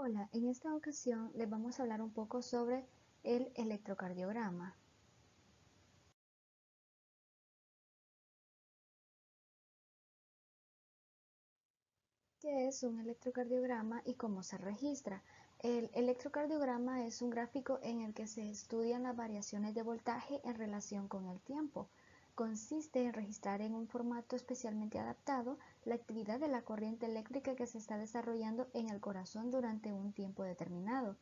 Hola, en esta ocasión les vamos a hablar un poco sobre el electrocardiograma. ¿Qué es un electrocardiograma y cómo se registra? El electrocardiograma es un gráfico en el que se estudian las variaciones de voltaje en relación con el tiempo. Consiste en registrar en un formato especialmente adaptado la actividad de la corriente eléctrica que se está desarrollando en el corazón durante un tiempo determinado.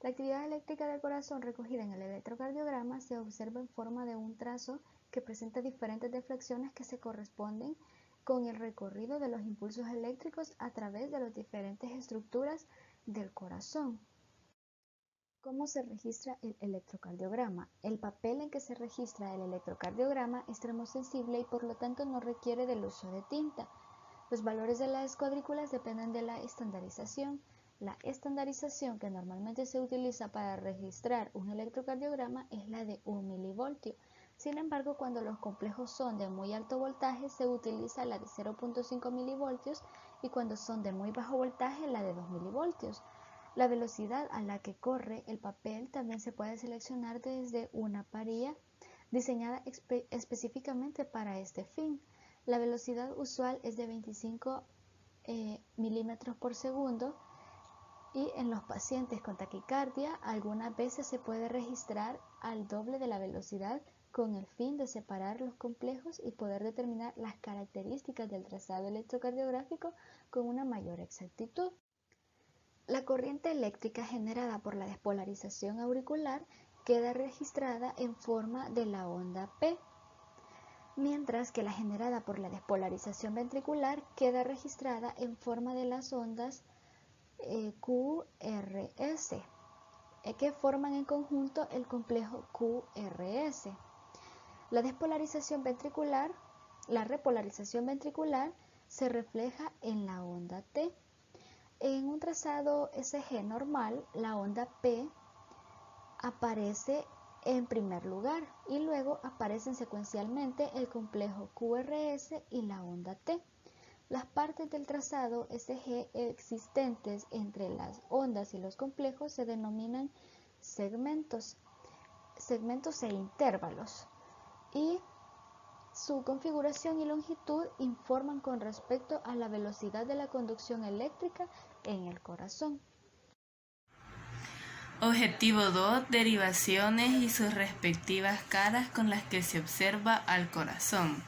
La actividad eléctrica del corazón recogida en el electrocardiograma se observa en forma de un trazo que presenta diferentes deflexiones que se corresponden con el recorrido de los impulsos eléctricos a través de las diferentes estructuras del corazón. ¿Cómo se registra el electrocardiograma? El papel en que se registra el electrocardiograma es termosensible y por lo tanto no requiere del uso de tinta. Los valores de las cuadrículas dependen de la estandarización. La estandarización que normalmente se utiliza para registrar un electrocardiograma es la de 1 milivoltio. Sin embargo, cuando los complejos son de muy alto voltaje, se utiliza la de 0.5 milivoltios y cuando son de muy bajo voltaje, la de 2 milivoltios. La velocidad a la que corre el papel también se puede seleccionar desde una parilla diseñada específicamente para este fin. La velocidad usual es de 25 milímetros por segundo y en los pacientes con taquicardia algunas veces se puede registrar al doble de la velocidad con el fin de separar los complejos y poder determinar las características del trazado electrocardiográfico con una mayor exactitud. La corriente eléctrica generada por la despolarización auricular queda registrada en forma de la onda P, mientras que la generada por la despolarización ventricular queda registrada en forma de las ondas QRS, que forman en conjunto el complejo QRS. La repolarización ventricular se refleja en la onda T. En un trazado SG normal, la onda P aparece en primer lugar y luego aparecen secuencialmente el complejo QRS y la onda T. Las partes del trazado SG existentes entre las ondas y los complejos se denominan segmentos e intervalos, y su configuración y longitud informan con respecto a la velocidad de la conducción eléctrica en el corazón. Objetivo 2. Derivaciones y sus respectivas caras con las que se observa al corazón.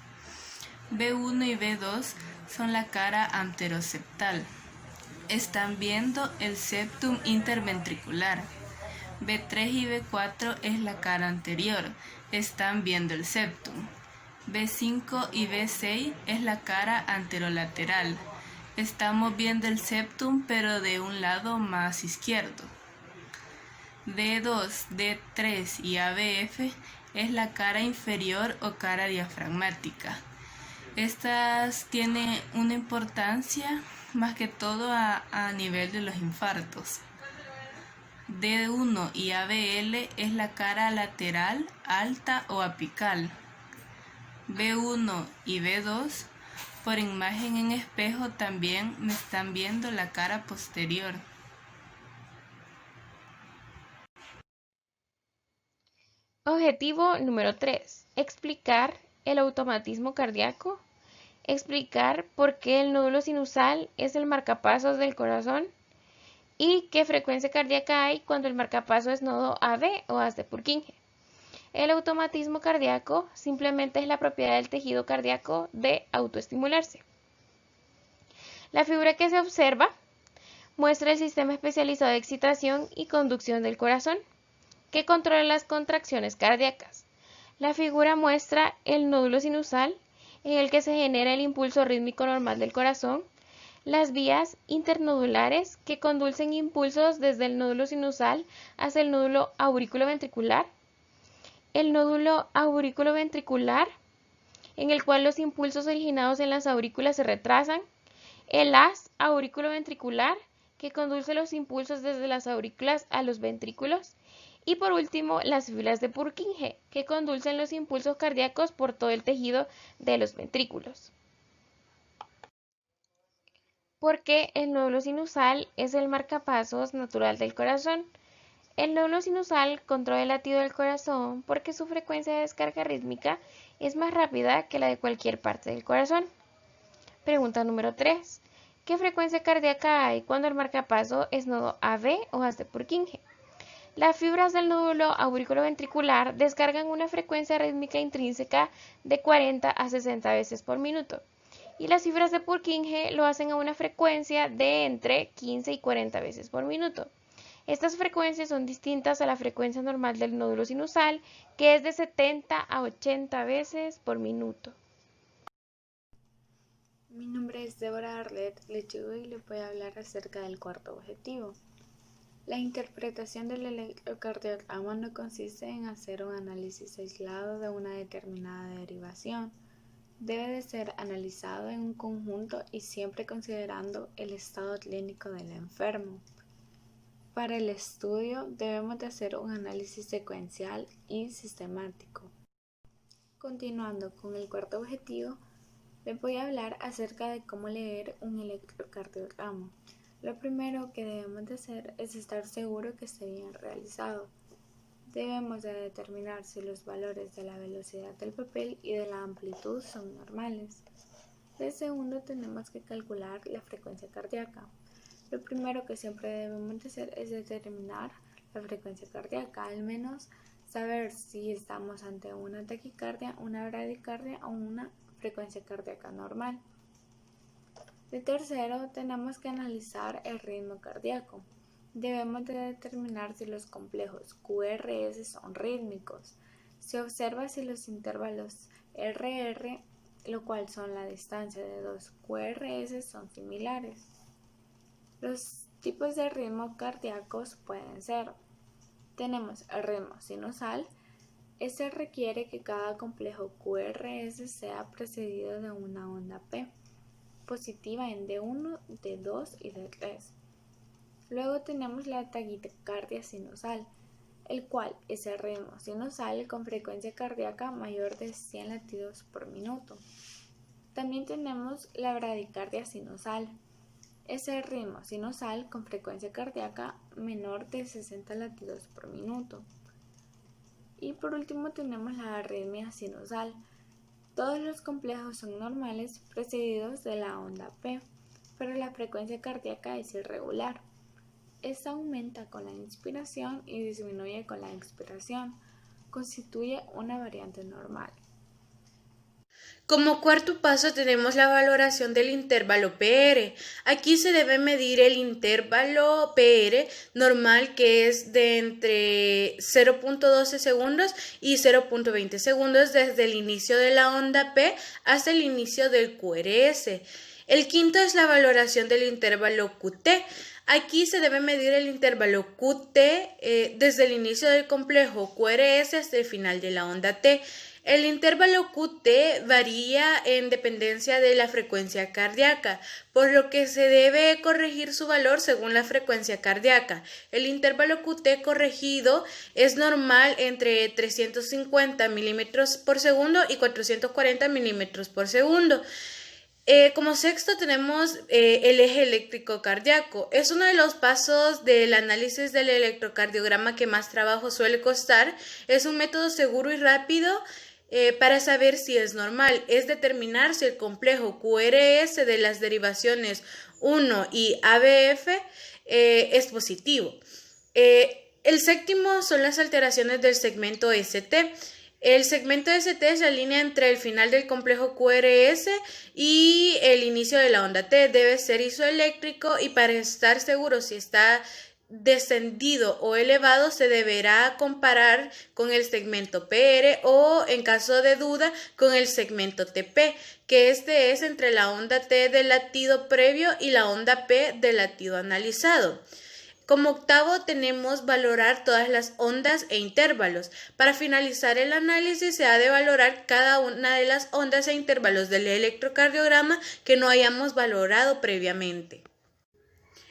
B1 y B2 son la cara anteroseptal. Están viendo el septum interventricular. B3 y B4 es la cara anterior. Están viendo el septum. B5 y B6 es la cara anterolateral. Estamos viendo el septum pero de un lado más izquierdo. D2, D3 y ABF es la cara inferior o cara diafragmática. Estas tienen una importancia más que todo a nivel de los infartos. D1 y ABL es la cara lateral, alta o apical. B1 y B2 por imagen en espejo también me están viendo la cara posterior. Objetivo número 3. Explicar el automatismo cardíaco. Explicar por qué el nódulo sinusal es el marcapasos del corazón y qué frecuencia cardíaca hay cuando el marcapaso es nodo AB o haz de Purkinje. El automatismo cardíaco simplemente es la propiedad del tejido cardíaco de autoestimularse. La figura que se observa muestra el sistema especializado de excitación y conducción del corazón, que controla las contracciones cardíacas. La figura muestra el nódulo sinusal, en el que se genera el impulso rítmico normal del corazón, las vías internodulares que conducen impulsos desde el nódulo sinusal hacia el nódulo auriculoventricular, el nódulo auriculoventricular, en el cual los impulsos originados en las aurículas se retrasan, el haz auriculoventricular, que conduce los impulsos desde las aurículas a los ventrículos, y por último, las filas de Purkinje, que conducen los impulsos cardíacos por todo el tejido de los ventrículos. porque el nódulo sinusal es el marcapasos natural del corazón. El nódulo sinusal controla el latido del corazón porque su frecuencia de descarga rítmica es más rápida que la de cualquier parte del corazón. Pregunta número 3. ¿Qué frecuencia cardíaca hay cuando el marcapaso es nodo AB o haz de Purkinje? Las fibras del nódulo auriculoventricular descargan una frecuencia rítmica intrínseca de 40 a 60 veces por minuto, y las fibras de Purkinje lo hacen a una frecuencia de entre 15 y 40 veces por minuto. Estas frecuencias son distintas a la frecuencia normal del nódulo sinusal, que es de 70 a 80 veces por minuto. Mi nombre es Débora Arlet Lechuga y le voy a hablar acerca del cuarto objetivo. La interpretación del electrocardiograma no consiste en hacer un análisis aislado de una determinada derivación. Debe de ser analizado en un conjunto y siempre considerando el estado clínico del enfermo. Para el estudio debemos de hacer un análisis secuencial y sistemático. Continuando con el cuarto objetivo, les voy a hablar acerca de cómo leer un electrocardiograma. Lo primero que debemos de hacer es estar seguro que esté bien realizado. Debemos de determinar si los valores de la velocidad del papel y de la amplitud son normales. De segundo, tenemos que calcular la frecuencia cardíaca. Lo primero que siempre debemos de hacer es determinar la frecuencia cardíaca, al menos saber si estamos ante una taquicardia, una bradicardia o una frecuencia cardíaca normal. De tercero, tenemos que analizar el ritmo cardíaco. Debemos de determinar si los complejos QRS son rítmicos. Se observa si los intervalos RR, lo cual son la distancia de dos QRS, son similares. Los tipos de ritmo cardíacos pueden ser: tenemos el ritmo sinusal. Este requiere que cada complejo QRS sea precedido de una onda P positiva en D1, D2 y D3. Luego tenemos la taquicardia sinusal, el cual es el ritmo sinusal con frecuencia cardíaca mayor de 100 latidos por minuto. También tenemos la bradicardia sinusal. Es el ritmo sinusal con frecuencia cardíaca menor de 60 latidos por minuto. Y por último tenemos la arritmia sinusal. Todos los complejos son normales precedidos de la onda P, pero la frecuencia cardíaca es irregular. Esta aumenta con la inspiración y disminuye con la expiración. Constituye una variante normal. Como cuarto paso tenemos la valoración del intervalo PR. Aquí se debe medir el intervalo PR normal, que es de entre 0.12 segundos y 0.20 segundos desde el inicio de la onda P hasta el inicio del QRS. El quinto es la valoración del intervalo QT. Aquí se debe medir el intervalo QT desde el inicio del complejo QRS hasta el final de la onda T. El intervalo QT varía en dependencia de la frecuencia cardíaca, por lo que se debe corregir su valor según la frecuencia cardíaca. El intervalo QT corregido es normal entre 350 milímetros por segundo y 440 milímetros por segundo. Como sexto tenemos el eje eléctrico cardíaco. Es uno de los pasos del análisis del electrocardiograma que más trabajo suele costar. Es un método seguro y rápido para saber si es normal. Es determinar si el complejo QRS de las derivaciones 1 y ABF es positivo. El séptimo son las alteraciones del segmento ST. El segmento ST es la línea entre el final del complejo QRS y el inicio de la onda T. Debe ser isoeléctrico y para estar seguro si está descendido o elevado se deberá comparar con el segmento PR o, en caso de duda, con el segmento TP, que este es entre la onda T del latido previo y la onda P del latido analizado. Como octavo tenemos valorar todas las ondas e intervalos. Para finalizar el análisis se ha de valorar cada una de las ondas e intervalos del electrocardiograma que no hayamos valorado previamente.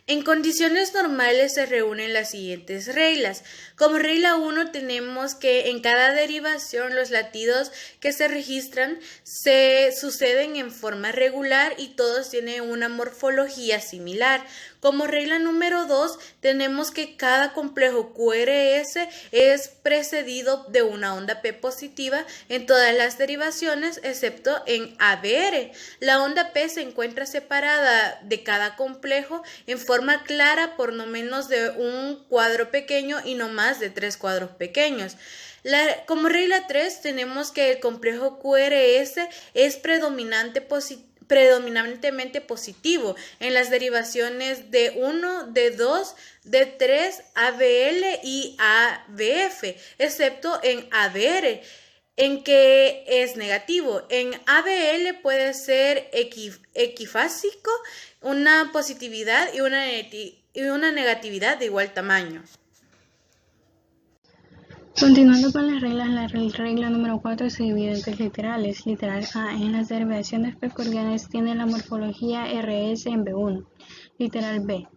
En condiciones normales se reúnen las siguientes reglas. Como regla 1 tenemos que en cada derivación los latidos que se registran se suceden en forma regular y todos tienen una morfología similar. Como regla número 2 tenemos que cada complejo QRS es precedido de una onda P positiva en todas las derivaciones excepto en ABR. La onda P se encuentra separada de cada complejo en forma clara por no menos de un cuadro pequeño y no más de 3 cuadros pequeños. Como regla 3 tenemos que el complejo QRS es predominantemente positivo en las derivaciones de 1, de 2, de 3, ABL y ABF, excepto en ABR, en que es negativo. En ABL puede ser equifásico, una positividad y una negatividad de igual tamaño. Continuando con las reglas, la regla número 4 se divide en tres literales. Literal A, en las derivaciones precordiales tiene la morfología RS en B1. Literal B,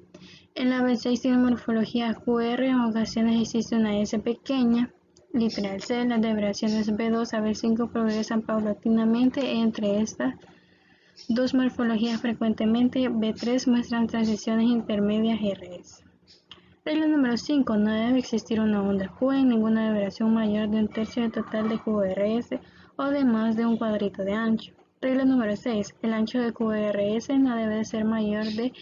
en la B6 tiene morfología QR, en ocasiones existe una S pequeña. Literal C, las derivaciones B2 a B5 progresan paulatinamente entre estas dos morfologías frecuentemente. B3 muestran transiciones intermedias RS. Regla número 5. No debe existir una onda Q en ninguna derivación mayor de un tercio del total de QRS o de más de un cuadrito de ancho. Regla número 6. El ancho de QRS no debe ser mayor de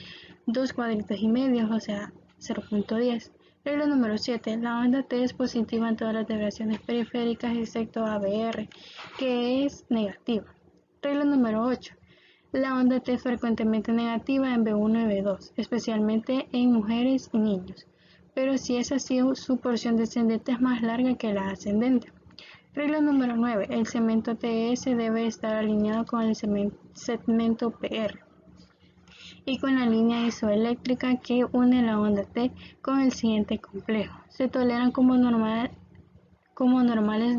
2 cuadritos y medio, o sea, 0.10. Regla número 7. La onda T es positiva en todas las derivaciones periféricas excepto ABR, que es negativa. Regla número 8. La onda T es frecuentemente negativa en B1 y B2, especialmente en mujeres y niños, pero si es así, su porción descendente es más larga que la ascendente. Regla número 9. El segmento TS debe estar alineado con el segmento PR y con la línea isoeléctrica que une la onda T con el siguiente complejo. Se toleran como normales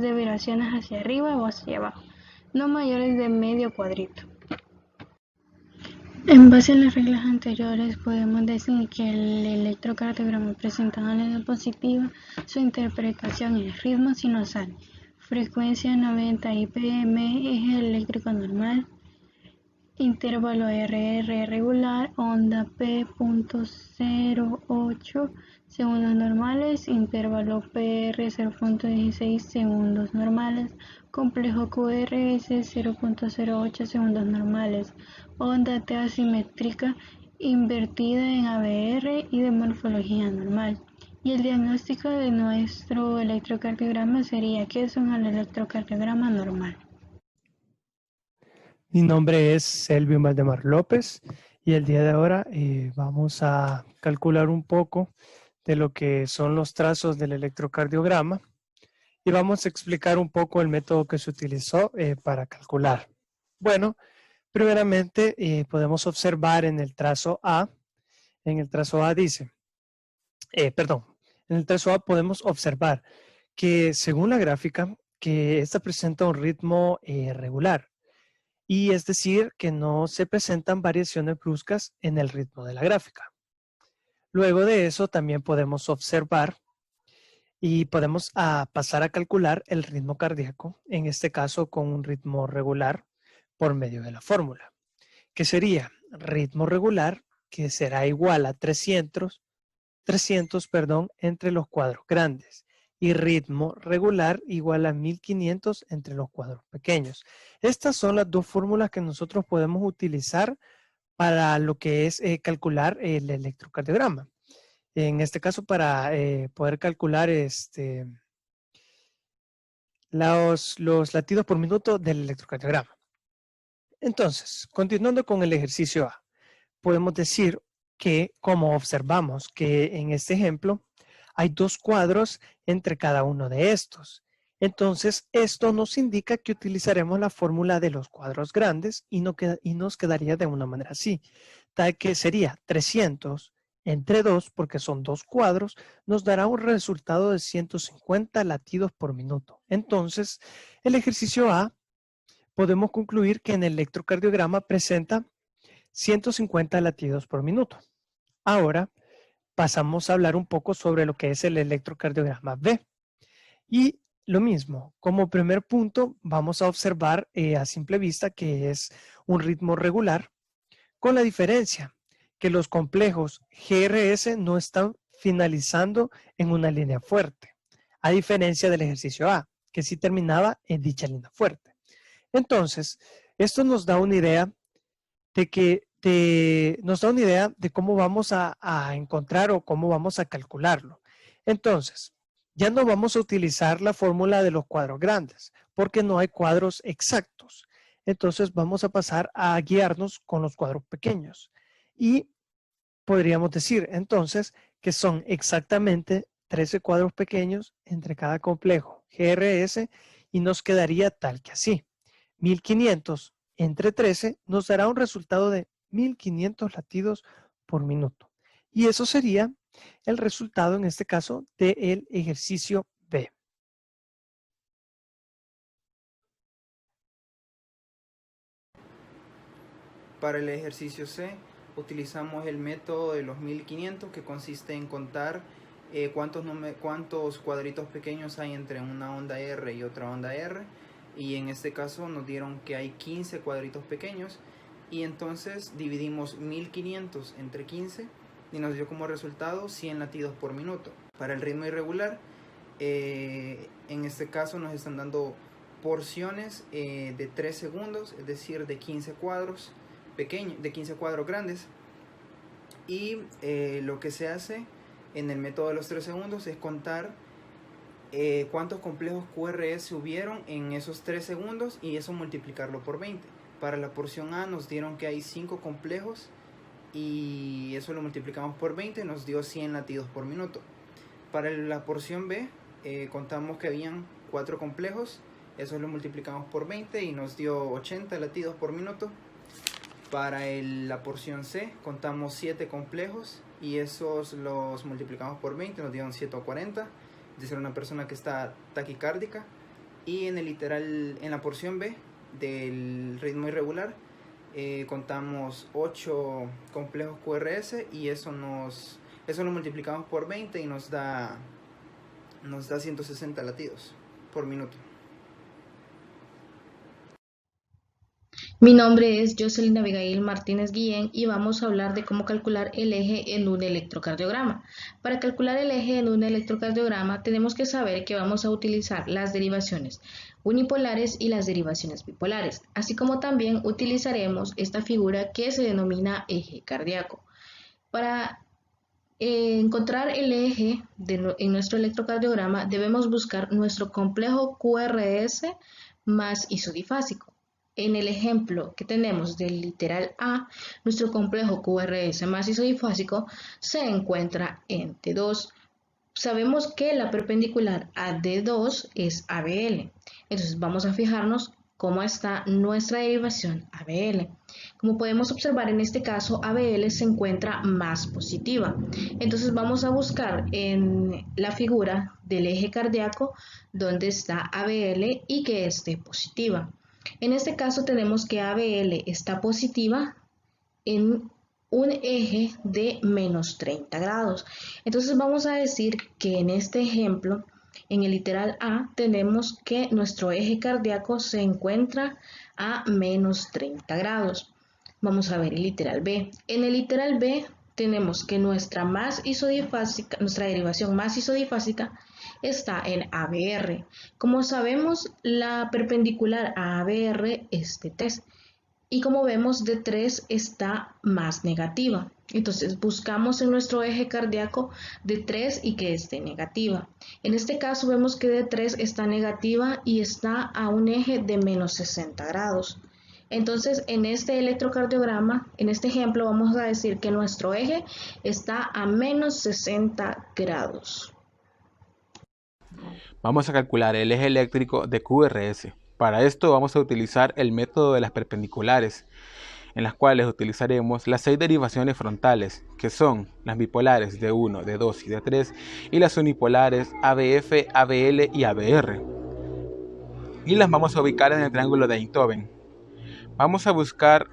derivaciones hacia arriba o hacia abajo, no mayores de medio cuadrito. En base a las reglas anteriores, podemos decir que el electrocardiograma presentado en la diapositiva, su interpretación es ritmo sinusal, frecuencia 90 IPM, eje eléctrico normal, intervalo RR regular, onda P.08 segundos normales, intervalo PR 0.16 segundos normales, complejo QRS 0.08 segundos normales, onda T asimétrica invertida en ABR y de morfología normal. Y el diagnóstico de nuestro electrocardiograma sería que es un electrocardiograma normal. Mi nombre es Selvin Valdemar López y el día de ahora vamos a calcular un poco de lo que son los trazos del electrocardiograma y vamos a explicar un poco el método que se utilizó para calcular. Bueno, primeramente podemos observar en el trazo A, dice, en el trazo A podemos observar que según la gráfica, que esta presenta un ritmo regular. Y es decir, que no se presentan variaciones bruscas en el ritmo de la gráfica. Luego de eso también podemos observar y podemos pasar a calcular el ritmo cardíaco, en este caso con un ritmo regular por medio de la fórmula, que sería ritmo regular, que será igual a 300 entre los cuadros grandes, y ritmo regular igual a 1500 entre los cuadros pequeños. Estas son las dos fórmulas que nosotros podemos utilizar para lo que es calcular el electrocardiograma. En este caso, para poder calcular los latidos por minuto del electrocardiograma. Entonces, continuando con el ejercicio A, podemos decir que, como observamos que en este ejemplo, hay dos cuadros entre cada uno de estos. Entonces, esto nos indica que utilizaremos la fórmula de los cuadros grandes y nos quedaría de una manera así, tal que sería 300 entre 2, porque son dos cuadros, nos dará un resultado de 150 latidos por minuto. Entonces, el ejercicio A, podemos concluir que en el electrocardiograma presenta 150 latidos por minuto. Ahora pasamos a hablar un poco sobre lo que es el electrocardiograma B. Y lo mismo, como primer punto vamos a observar a simple vista que es un ritmo regular, con la diferencia que los complejos GRS no están finalizando en una línea fuerte, a diferencia del ejercicio A, que sí terminaba en dicha línea fuerte. Entonces, esto nos da una idea de cómo vamos a encontrar o cómo vamos a calcularlo. Entonces, ya no vamos a utilizar la fórmula de los cuadros grandes, porque no hay cuadros exactos. Entonces, vamos a pasar a guiarnos con los cuadros pequeños. Y podríamos decir, entonces, que son exactamente 13 cuadros pequeños entre cada complejo GRS y nos quedaría tal que así. 1500 entre 13 nos dará un resultado de 1500 latidos por minuto. Y eso sería el resultado, en este caso, del ejercicio B. Para el ejercicio C, utilizamos el método de los 1500, que consiste en contar cuántos cuadritos pequeños hay entre una onda R y otra onda R. Y en este caso nos dieron que hay 15 cuadritos pequeños. Y entonces dividimos 1500 entre 15 y nos dio como resultado 100 latidos por minuto. Para el ritmo irregular, en este caso nos están dando porciones de 3 segundos, es decir, de 15 cuadros pequeños, de 15 cuadros grandes. Y lo que se hace en el método de los 3 segundos es contar cuántos complejos QRS hubieron en esos 3 segundos y eso multiplicarlo por 20. Para la porción A nos dieron que hay 5 complejos y eso lo multiplicamos por 20 y nos dio 100 latidos por minuto. Para la porción B contamos que habían 4 complejos, eso lo multiplicamos por 20 y nos dio 80 latidos por minuto. Para la porción C contamos 7 complejos y esos los multiplicamos por 20, nos dieron 140, es decir, una persona que está taquicárdica. Y en la porción B del ritmo irregular contamos 8 complejos QRS y eso lo multiplicamos por 20 y nos da 160 latidos por minuto. Mi nombre es Jocelyn Abigail Martínez Guillén y vamos a hablar de cómo calcular el eje en un electrocardiograma. Para calcular el eje en un electrocardiograma tenemos que saber que vamos a utilizar las derivaciones unipolares y las derivaciones bipolares, así como también utilizaremos esta figura que se denomina eje cardíaco. Para encontrar el eje en nuestro electrocardiograma debemos buscar nuestro complejo QRS más isodifásico. En el ejemplo que tenemos del literal A, nuestro complejo QRS más isodifásico se encuentra en T2. Sabemos que la perpendicular a D2 es ABL. Entonces vamos a fijarnos cómo está nuestra derivación ABL. Como podemos observar en este caso, ABL se encuentra más positiva. Entonces vamos a buscar en la figura del eje cardíaco donde está ABL y que esté positiva. En este caso tenemos que ABL está positiva en un eje de menos 30 grados. Entonces vamos a decir que en este ejemplo, en el literal A, tenemos que nuestro eje cardíaco se encuentra a menos 30 grados. Vamos a ver el literal B. En el literal B tenemos que nuestra derivación más isodifásica está en ABR. Como sabemos, la perpendicular a ABR es de 3 y como vemos de 3 está más negativa. Entonces buscamos en nuestro eje cardíaco de 3 y que esté negativa. En este caso vemos que de 3 está negativa y está a un eje de menos 60 grados. Entonces en este electrocardiograma, en este ejemplo, vamos a decir que nuestro eje está a menos 60 grados. Vamos a calcular el eje eléctrico de QRS. Para esto vamos a utilizar el método de las perpendiculares, en las cuales utilizaremos las 6 derivaciones frontales, que son las bipolares de 1, de 2 y de 3, y las unipolares ABF, ABL y ABR. Y las vamos a ubicar en el triángulo de Einthoven. Vamos a buscar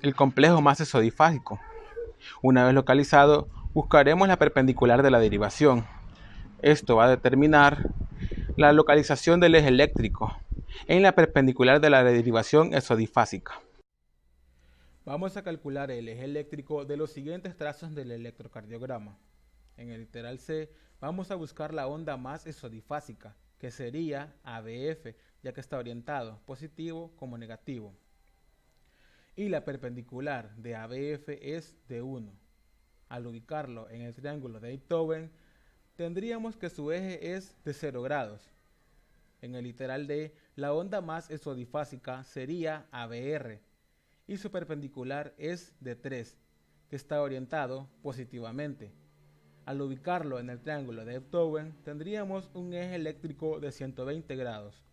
el complejo más isodifásico. Una vez localizado, Buscaremos la perpendicular de la derivación. Esto va a determinar la localización del eje eléctrico en la perpendicular de la derivación exodifásica. Vamos a calcular el eje eléctrico de los siguientes trazos del electrocardiograma. En el literal C vamos a buscar la onda más exodifásica, que sería ABF, ya que está orientado positivo como negativo. Y la perpendicular de ABF es de 1. Al ubicarlo en el triángulo de Einthoven, tendríamos que su eje es de 0 grados. En el literal D, la onda más exodifásica sería ABR, y su perpendicular es de 3, que está orientado positivamente. Al ubicarlo en el triángulo de Einthoven, tendríamos un eje eléctrico de 120 grados.